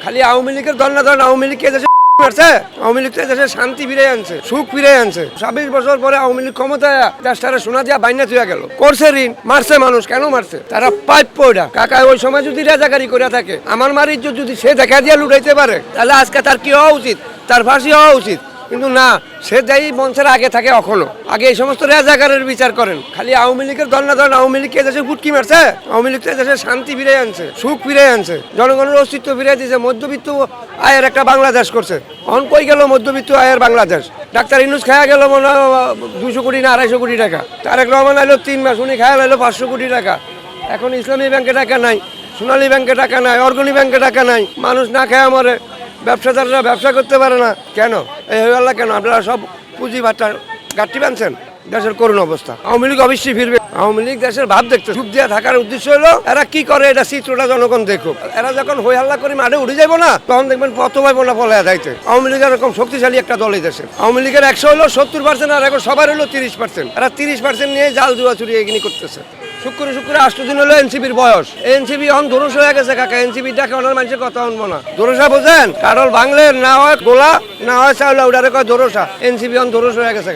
খালি আওয়ামী লীগের দল না ধরেন, আওয়ামী লীগ দেশে মারছে, আওয়ামী লীগ দেশে শান্তি ফিরে আনছে, সুখ ফিরে আনছে। 26 বছর পরে আওয়ামী লীগ ক্ষমতায় দেশটারে সোনা দিয়া বাইনা থুয়া গেল, করছে ঋণ, মারছে মানুষ, কেন মারছে? তারা প্রাপ্য এটা। কাকা ওই সময় যদি রাজাকারি করে থাকে, আমার মার ইজ্জত যদি সে দেখা দিয়া লুটাইতে পারে, তাহলে আজকে তার কি হওয়া উচিত? তার ফাঁসি হওয়া উচিত। কিন্তু না, সে যাই মঞ্চের আগে থাকে, এখনো আগে এই সমস্ত রাজাকারের বিচার করেন। খালি আওয়ামী লীগের দল না ধরেন, আওয়ামী লীগ দেশে ফুটকি মারছে, আওয়ামী লীগ দেশে শান্তি ফিরে আনছে, সুখ ফিরে আনছে, জনগণের অস্তিত্ব ফিরে দিয়েছে, মধ্যবিত্ত আয়ের একটা বাংলাদেশ করছে। অন কই গেল মধ্যবিত্ত আয়ের বাংলাদেশ? ডাক্তার ইউনূস খায়া গেল মনে 200 কোটি না 250 কোটি টাকা, তারেক রহমান আইলো 3 মাস, উনি খায়া আইলো 500 কোটি টাকা। এখন ইসলামী ব্যাংকে টাকা নাই, সোনালী ব্যাংকে টাকা নাই, অর্গনী ব্যাংকে টাকা নাই, মানুষ না খায়া মরে, ব্যবসাদাররা ব্যবসা করতে পারে না। কেন এই হয়ে গেল? কেন আপনারা সব পুঁজি ভাটা গাঁটটি বানছেন? দেশের করুণ অবস্থা। আওয়ামী লীগ অবশ্যই ফিরবে। আওয়ামী লীগ দেশের ভাব দেখতে, চুপ দিয়ে থাকার উদ্দেশ্য হলো এরা কি করে, এটা চিত্রটা জনগণ দেখুক। এরা যখন হই হাল্লা করে মাঠে উঠে যাবো না, তখন দেখবেন কত ভাইবো না ফলে যাইতে। আওয়ামী লীগ এরকম শক্তিশালী একটা দল এই দেশে। আওয়ামী লীগের 100 হলো 70%, আর এখন সবার হলো 30%। এরা 30% নিয়ে জাল জুয়া চুরি এগিয়ে করতেছে। শুক্রে 8 দিন হলো এনসিপির বয়স। এনসিপি অন ধরুস হয়ে গেছে কাকা। এনসিপি ডাকে ওনার মানুষের কথা শুনবো না। ধরসা বোঝেন? কারণ বাংলার না হয় গোলা, না হয় চাউলা, ওটারে কয় ধরসা। এনসিপি অন ধরুস হয়ে গেছে।